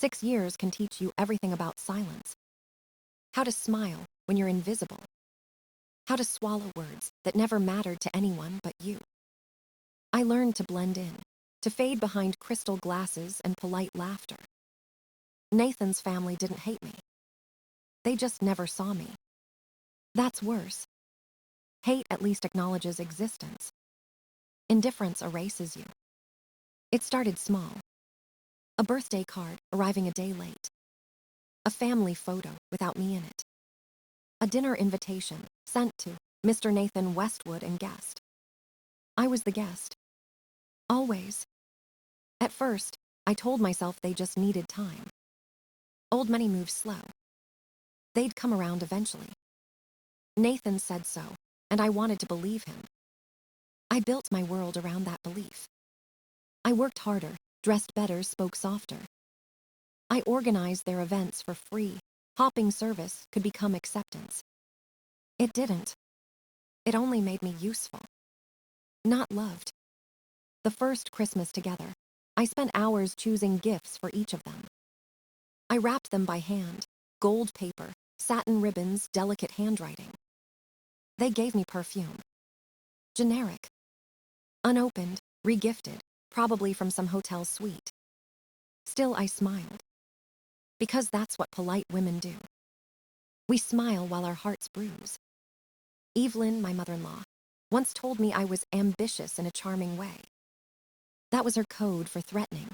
6 years can teach you everything about silence. How to smile when you're invisible. How to swallow words that never mattered to anyone but you. I learned to blend in, to fade behind crystal glasses and polite laughter. Nathan's family didn't hate me. They just never saw me. That's worse. Hate at least acknowledges existence. Indifference erases you. It started small. A birthday card arriving a day late. A family photo without me in it. A dinner invitation sent to Mr. Nathan Westwood and guest. I was the guest. Always. At first, I told myself they just needed time. Old money moves slow. They'd come around eventually. Nathan said so, and I wanted to believe him. I built my world around that belief. I worked harder, dressed better, spoke softer. I organized their events for free. Hopping service could become acceptance. It didn't. It only made me useful. Not loved. The first Christmas together, I spent hours choosing gifts for each of them. I wrapped them by hand, gold paper, satin ribbons, delicate handwriting. They gave me perfume. Generic. Unopened, regifted, probably from some hotel suite. Still, I smiled. Because that's what polite women do. We smile while our hearts bruise. Evelyn, my mother-in-law, once told me I was ambitious in a charming way. That was her code for threatening.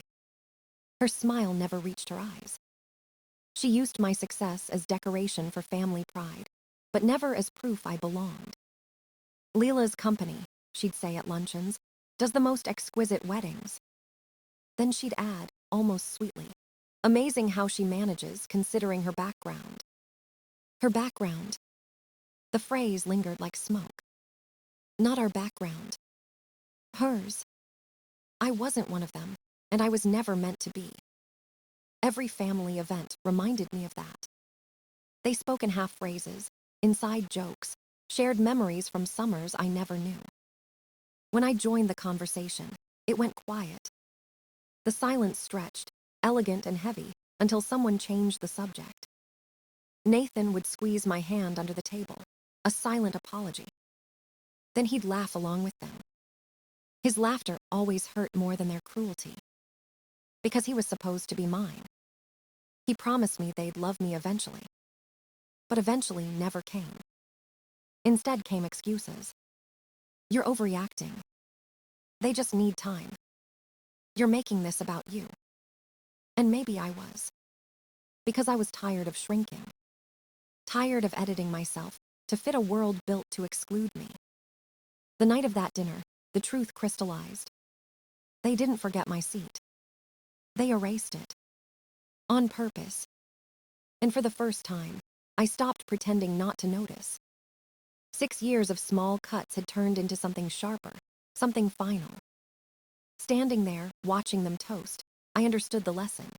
Her smile never reached her eyes. She used my success as decoration for family pride, but never as proof I belonged. Lila's company, she'd say at luncheons, does the most exquisite weddings. Then she'd add, almost sweetly, amazing how she manages considering her background. Her background. The phrase lingered like smoke. Not our background. Hers. I wasn't one of them, and I was never meant to be. Every family event reminded me of that. They spoke in half phrases, inside jokes, shared memories from summers I never knew. When I joined the conversation, it went quiet. The silence stretched, elegant and heavy, until someone changed the subject. Nathan would squeeze my hand under the table, a silent apology. Then he'd laugh along with them. His laughter always hurt more than their cruelty. Because he was supposed to be mine. He promised me they'd love me eventually. But eventually never came. Instead came excuses. You're overreacting. They just need time. You're making this about you. And maybe I was. Because I was tired of shrinking. Tired of editing myself to fit a world built to exclude me. The night of that dinner, the truth crystallized. They didn't forget my seat. They erased it. On purpose. And for the first time, I stopped pretending not to notice. 6 years of small cuts had turned into something sharper, something final. Standing there, watching them toast, I understood the lesson.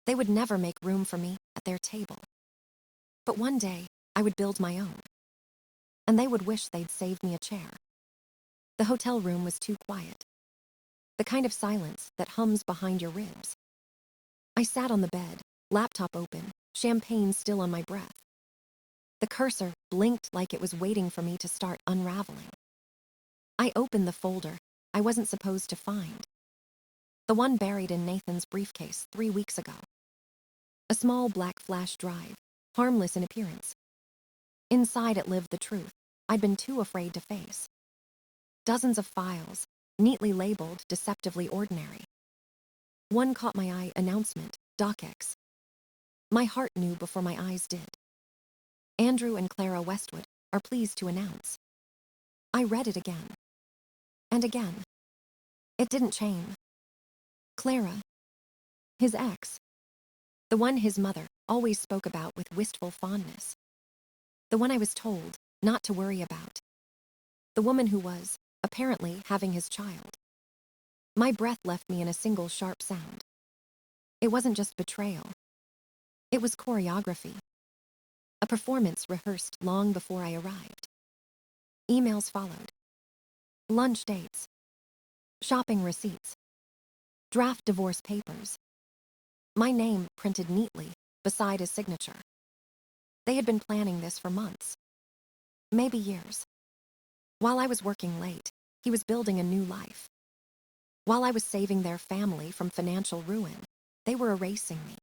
They would never make room for me at their table. But one day, I would build my own. And they would wish they'd saved me a chair. The hotel room was too quiet. The kind of silence that hums behind your ribs. I sat on the bed, laptop open, champagne still on my breath. The cursor blinked like it was waiting for me to start unraveling. I opened the folder I wasn't supposed to find. The one buried in Nathan's briefcase 3 weeks ago. A small black flash drive, harmless in appearance. Inside it lived the truth I'd been too afraid to face. Dozens of files, neatly labeled, deceptively ordinary. One caught my eye: announcement, docx. My heart knew before my eyes did. Andrew and Clara Westwood are pleased to announce. I read it again. And again. It didn't change. Clara. His ex. The one his mother always spoke about with wistful fondness. The one I was told not to worry about. The woman who was, apparently, having his child. My breath left me in a single sharp sound. It wasn't just betrayal. It was choreography. A performance rehearsed long before I arrived. Emails followed. Lunch dates. Shopping receipts. Draft divorce papers. My name printed neatly beside his signature. They had been planning this for months, maybe years. While I was working late, he was building a new life. While I was saving their family from financial ruin, they were erasing me.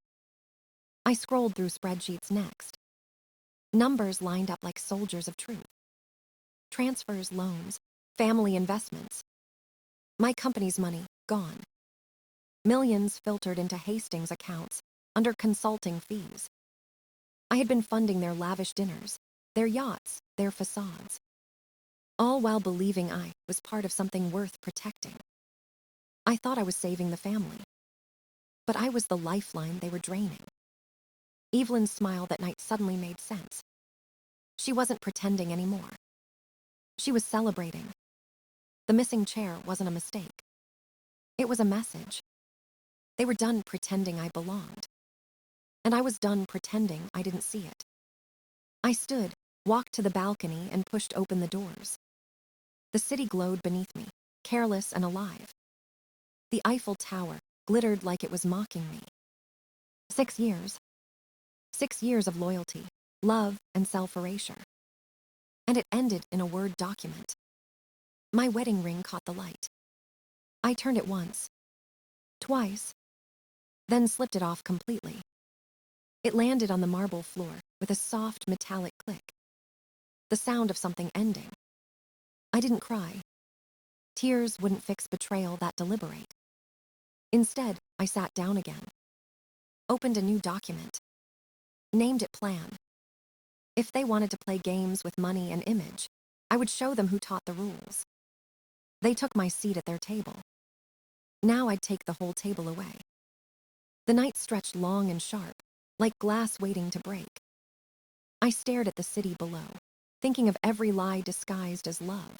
I scrolled through spreadsheets next. Numbers lined up like soldiers of truth. Transfers, loans, family investments. My company's money, gone. Millions filtered into Hastings' accounts under consulting fees. I had been funding their lavish dinners, their yachts, their facades. All while believing I was part of something worth protecting. I thought I was saving the family. But I was the lifeline they were draining. Evelyn's smile that night suddenly made sense. She wasn't pretending anymore. She was celebrating. The missing chair wasn't a mistake. It was a message. They were done pretending I belonged. And I was done pretending I didn't see it. I stood, walked to the balcony, and pushed open the doors. The city glowed beneath me, careless and alive. The Eiffel Tower glittered like it was mocking me. 6 years. 6 years of loyalty, love, and self-erasure. And it ended in a Word document. My wedding ring caught the light. I turned it once, twice, then slipped it off completely. It landed on the marble floor with a soft metallic click. The sound of something ending. I didn't cry. Tears wouldn't fix betrayal that deliberate. Instead, I sat down again. Opened a new document. Named it Plan. If they wanted to play games with money and image, I would show them who taught the rules. They took my seat at their table. Now I'd take the whole table away. The night stretched long and sharp, like glass waiting to break. I stared at the city below, thinking of every lie disguised as love.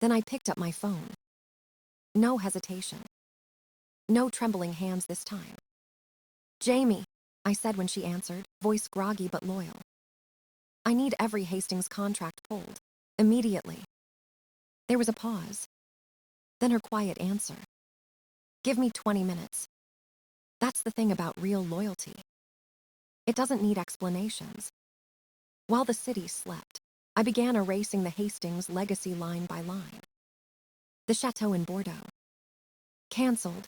Then I picked up my phone. No hesitation. No trembling hands this time. "Jamie," I said when she answered, voice groggy but loyal. "I need every Hastings contract pulled. Immediately." There was a pause. Then her quiet answer. "Give me 20 minutes. That's the thing about real loyalty. It doesn't need explanations." While the city slept, I began erasing the Hastings legacy line by line. The chateau in Bordeaux. Cancelled.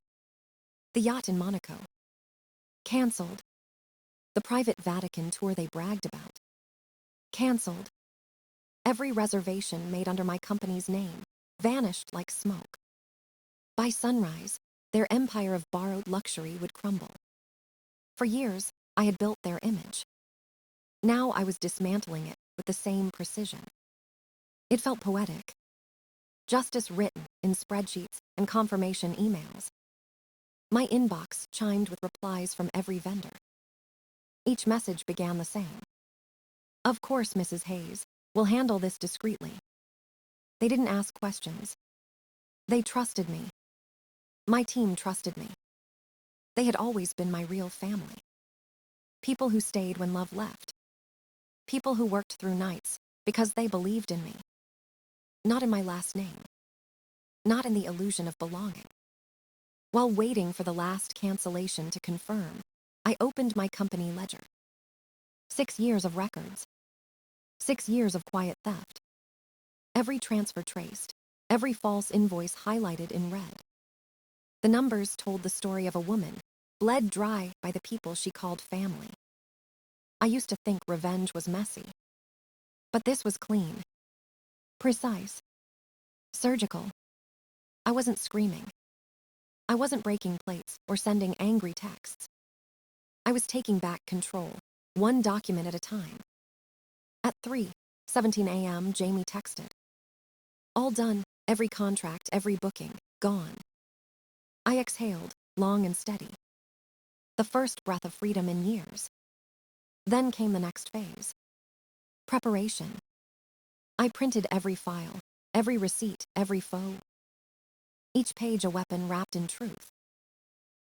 The yacht in Monaco. Cancelled. The private Vatican tour they bragged about. Cancelled. Every reservation made under my company's name vanished like smoke. By sunrise, their empire of borrowed luxury would crumble. For years, I had built their image. Now I was dismantling it with the same precision. It felt poetic. Justice written in spreadsheets and confirmation emails. My inbox chimed with replies from every vendor. Each message began the same. "Of course, Mrs. Hayes, we'll handle this discreetly." They didn't ask questions. They trusted me. My team trusted me. They had always been my real family. People who stayed when love left. People who worked through nights because they believed in me. Not in my last name. Not in the illusion of belonging. While waiting for the last cancellation to confirm, I opened my company ledger. 6 years of records. 6 years of quiet theft. Every transfer traced. Every false invoice highlighted in red. The numbers told the story of a woman, bled dry by the people she called family. I used to think revenge was messy. But this was clean. Precise. Surgical. I wasn't screaming. I wasn't breaking plates or sending angry texts. I was taking back control, one document at a time. At 3:17 a.m., Jamie texted. All done, every contract, every booking, gone. I exhaled, long and steady. The first breath of freedom in years. Then came the next phase. Preparation. I printed every file, every receipt, every faux. Each page a weapon wrapped in truth.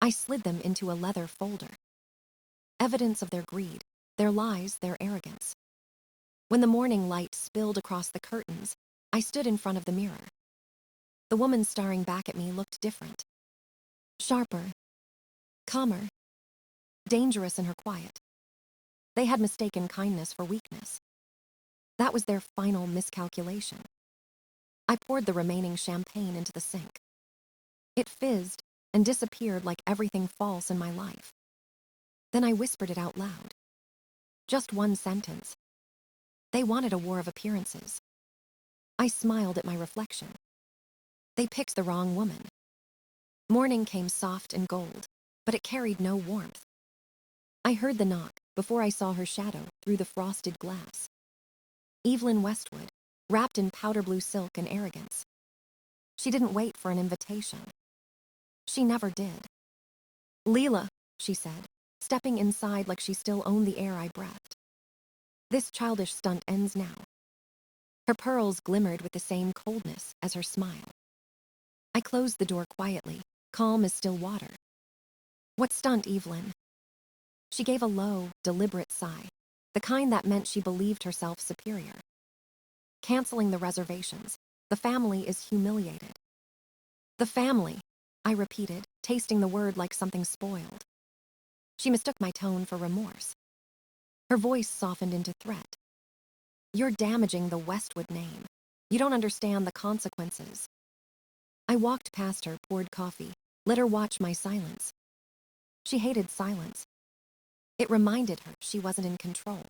I slid them into a leather folder. Evidence of their greed, their lies, their arrogance. When the morning light spilled across the curtains, I stood in front of the mirror. The woman staring back at me looked different. Sharper. Calmer. dangerous in her quiet. They had mistaken kindness for weakness. That was their final miscalculation. I poured the remaining champagne into the sink. It fizzed and disappeared like everything false in my life. Then I whispered it out loud. Just one sentence. They wanted a war of appearances. I smiled at my reflection. They picked the wrong woman. Morning came soft and gold, but it carried no warmth. I heard the knock before I saw her shadow through the frosted glass. Evelyn Westwood, wrapped in powder blue silk and arrogance. She didn't wait for an invitation. She never did. "Lila," she said, stepping inside like she still owned the air I breathed. "This childish stunt ends now." Her pearls glimmered with the same coldness as her smile. I closed the door quietly, calm as still water. "What stunt, Evelyn?" She gave a low, deliberate sigh, the kind that meant she believed herself superior. "Canceling the reservations. The family is humiliated." "The family," I repeated, tasting the word like something spoiled. She mistook my tone for remorse. Her voice softened into threat. "You're damaging the Westwood name. You don't understand the consequences." I walked past her, poured coffee, let her watch my silence. She hated silence. It reminded her she wasn't in control.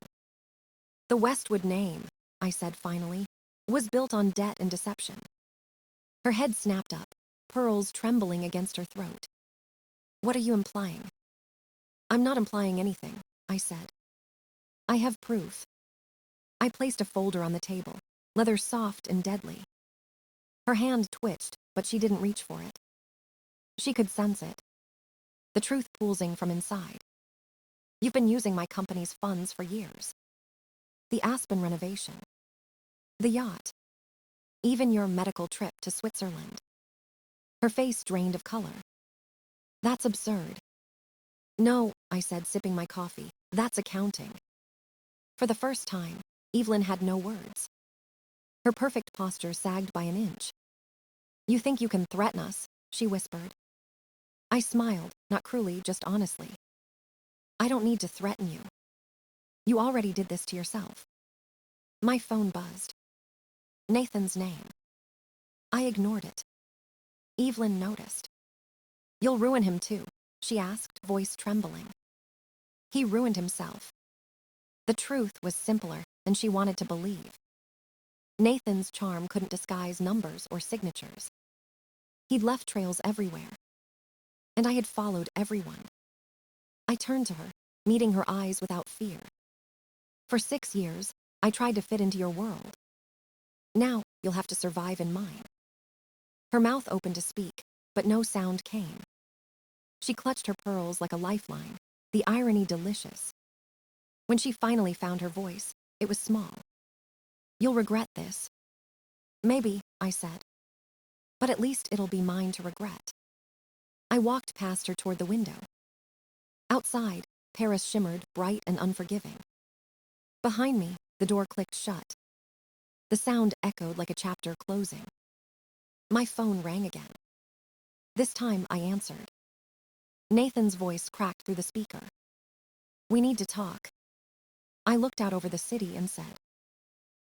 "The Westwood name," I said finally, "was built on debt and deception." Her head snapped up, pearls trembling against her throat. "What are you implying?" "I'm not implying anything," I said. "I have proof." I placed a folder on the table, leather soft and deadly. Her hand twitched, but she didn't reach for it. She could sense it. The truth pulsing from inside. "You've been using my company's funds for years. The Aspen renovation. The yacht. Even your medical trip to Switzerland." Her face drained of color. "That's absurd." "No," I said, sipping my coffee. "That's accounting." For the first time, Evelyn had no words. Her perfect posture sagged by an inch. "You think you can threaten us," she whispered. I smiled, not cruelly, just honestly. "I don't need to threaten you. You already did this to yourself." My phone buzzed. Nathan's name. I ignored it. Evelyn noticed. "You'll ruin him too," she asked, voice trembling. "He ruined himself." The truth was simpler than she wanted to believe. Nathan's charm couldn't disguise numbers or signatures. He'd left trails everywhere. And I had followed everyone. I turned to her, meeting her eyes without fear. "For 6 years, I tried to fit into your world. Now, you'll have to survive in mine." Her mouth opened to speak, but no sound came. She clutched her pearls like a lifeline, the irony delicious. When she finally found her voice, it was small. "You'll regret this." "Maybe," I said. "But at least it'll be mine to regret." I walked past her toward the window. Outside, Paris shimmered, bright and unforgiving. Behind me, the door clicked shut. The sound echoed like a chapter closing. My phone rang again. This time I answered. Nathan's voice cracked through the speaker. "We need to talk." I looked out over the city and said,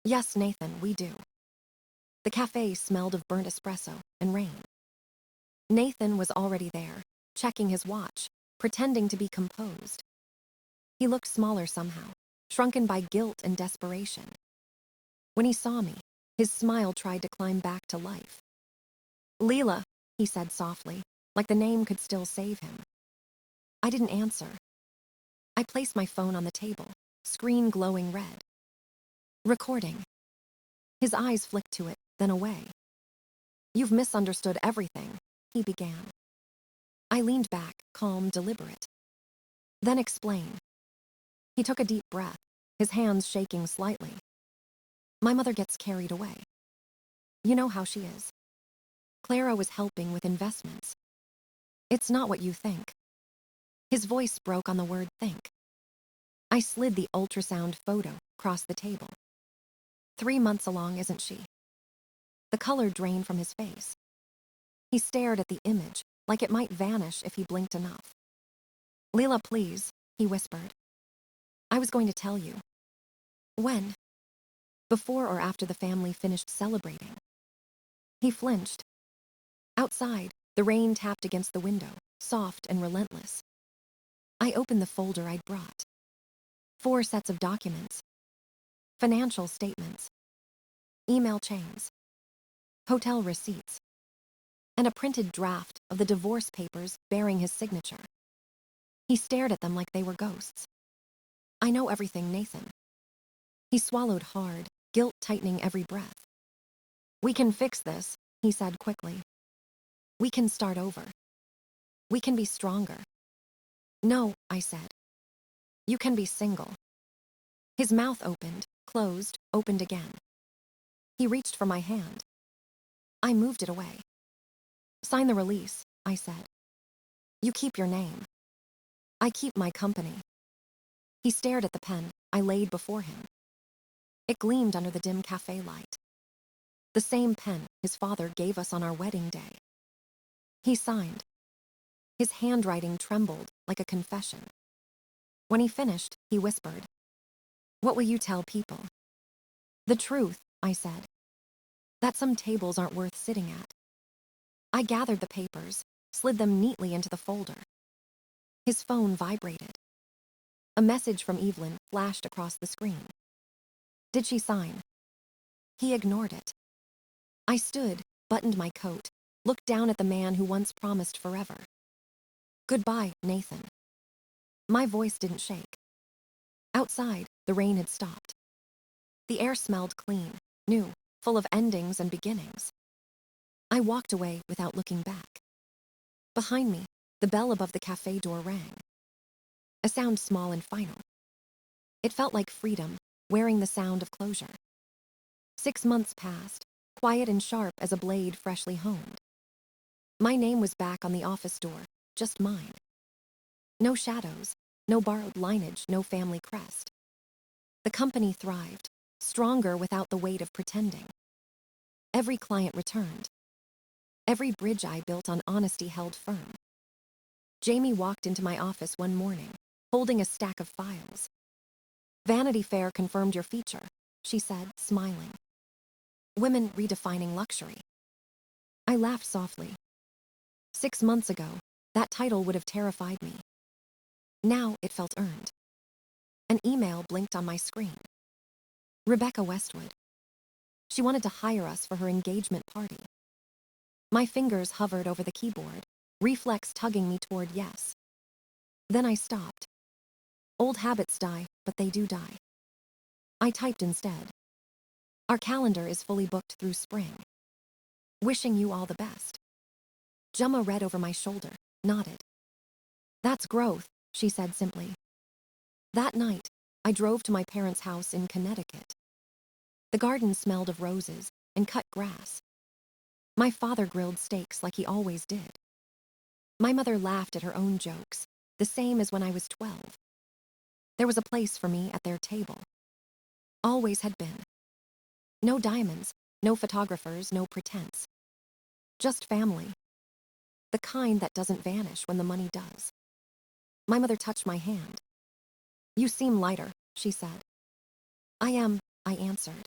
"Yes, Nathan, we do." The cafe smelled of burnt espresso and rain. Nathan was already there, checking his watch, pretending to be composed. He looked smaller somehow, shrunken by guilt and desperation. When he saw me, his smile tried to climb back to life. "Lila," he said softly, like the name could still save him. I didn't answer. I placed my phone on the table, screen glowing red. "Recording." His eyes flicked to it, then away. "You've misunderstood everything," he began. I leaned back, calm, deliberate. "Then explain." He took a deep breath, his hands shaking slightly. "My mother gets carried away. You know how she is. Clara was helping with investments. It's not what you think." His voice broke on the word think. I slid the ultrasound photo across the table. 3 months along, isn't she? The color drained from his face. He stared at the image, like it might vanish if he blinked enough. "Lila, please," he whispered. I was going to tell you. When? Before or after the family finished celebrating? He flinched. Outside, the rain tapped against the window, soft and relentless. I opened the folder I'd brought. 4 sets of documents. Financial statements. Email chains. Hotel receipts. And a printed draft of the divorce papers bearing his signature. He stared at them like they were ghosts. I know everything, Nathan. He swallowed hard, guilt tightening every breath. We can fix this, he said quickly. We can start over. We can be stronger. No, I said. You can be single. His mouth opened, closed, opened again. He reached for my hand. I moved it away. Sign the release, I said. You keep your name. I keep my company. He stared at the pen I laid before him. It gleamed under the dim cafe light. The same pen his father gave us on our wedding day. He signed. His handwriting trembled like a confession. When he finished, he whispered, What will you tell people? The truth, I said. That some tables aren't worth sitting at. I gathered the papers, slid them neatly into the folder. His phone vibrated. A message from Evelyn flashed across the screen. Did she sign? He ignored it. I stood, buttoned my coat, looked down at the man who once promised forever. Goodbye, Nathan. My voice didn't shake. Outside, the rain had stopped. The air smelled clean, new, full of endings and beginnings. I walked away without looking back. Behind me, the bell above the cafe door rang. A sound small and final. It felt like freedom, wearing the sound of closure. 6 months passed, quiet and sharp as a blade freshly honed. My name was back on the office door, just mine. No shadows, no borrowed lineage, no family crest. The company thrived, stronger without the weight of pretending. Every client returned. Every bridge I built on honesty held firm. Jamie walked into my office one morning, holding a stack of files. Vanity Fair confirmed your feature, she said, smiling. Women redefining luxury. I laughed softly. 6 months ago, that title would have terrified me. Now it felt earned. An email blinked on my screen. Rebecca Westwood. She wanted to hire us for her engagement party. My fingers hovered over the keyboard, reflex tugging me toward yes. Then I stopped. Old habits die, but they do die. I typed instead. Our calendar is fully booked through spring. Wishing you all the best. Gemma read over my shoulder, nodded. That's growth, she said simply. That night, I drove to my parents' house in Connecticut. The garden smelled of roses and cut grass. My father grilled steaks like he always did. My mother laughed at her own jokes, the same as when I was 12. There was a place for me at their table. Always had been. No diamonds, no photographers, no pretense. Just family. The kind that doesn't vanish when the money does. My mother touched my hand. You seem lighter, she said. I am, I answered.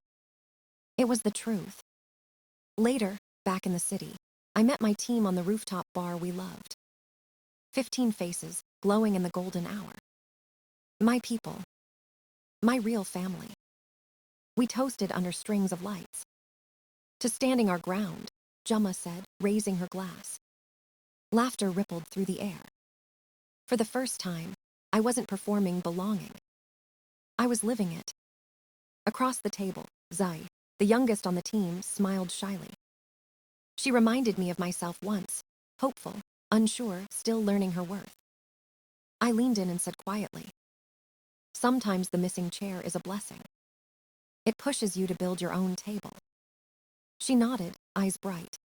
It was the truth. Later, back in the city, I met my team on the rooftop bar we loved. 15 faces, glowing in the golden hour. My people. My real family. We toasted under strings of lights. To standing our ground, Gemma said, raising her glass. Laughter rippled through the air. For the first time, I wasn't performing belonging. I was living it. Across the table, Zai, the youngest on the team, smiled shyly. She reminded me of myself once, hopeful, unsure, still learning her worth. I leaned in and said quietly, sometimes the missing chair is a blessing. It pushes you to build your own table. She nodded, eyes bright.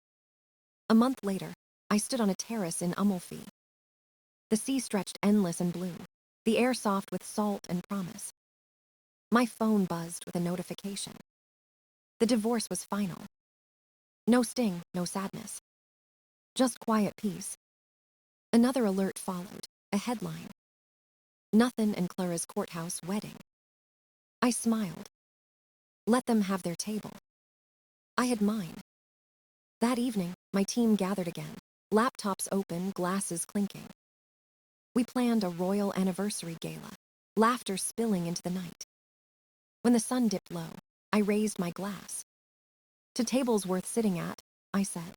A month later, I stood on a terrace in Amalfi. The sea stretched endless and blue, the air soft with salt and promise. My phone buzzed with a notification. The divorce was final. No sting, no sadness. Just quiet peace. Another alert followed, a headline. Nothing in Clara's courthouse wedding. I smiled. Let them have their table. I had mine. That evening, my team gathered again, laptops open, glasses clinking. We planned a royal anniversary gala, laughter spilling into the night. When the sun dipped low, I raised my glass. To tables worth sitting at, I said.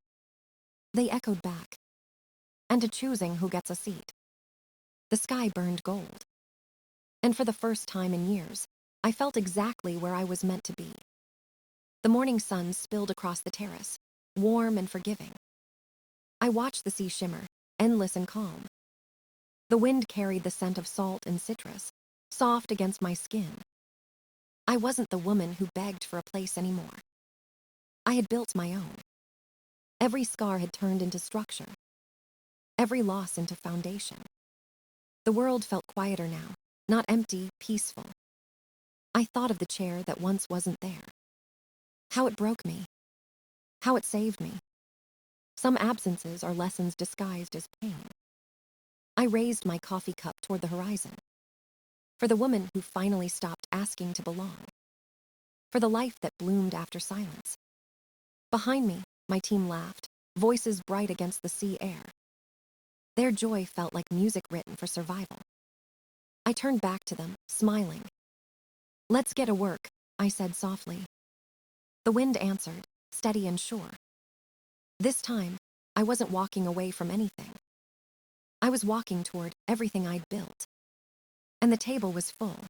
They echoed back. And to choosing who gets a seat. The sky burned gold. And for the first time in years, I felt exactly where I was meant to be. The morning sun spilled across the terrace, warm and forgiving. I watched the sea shimmer, endless and calm. The wind carried the scent of salt and citrus, soft against my skin. I wasn't the woman who begged for a place anymore. I had built my own. Every scar had turned into structure. Every loss into foundation. The world felt quieter now, not empty, peaceful. I thought of the chair that once wasn't there. How it broke me. How it saved me. Some absences are lessons disguised as pain. I raised my coffee cup toward the horizon. For the woman who finally stopped asking to belong. For the life that bloomed after silence. Behind me, my team laughed, voices bright against the sea air. Their joy felt like music written for survival. I turned back to them, smiling. Let's get to work, I said softly. The wind answered, steady and sure. This time, I wasn't walking away from anything. I was walking toward everything I'd built. And the table was full.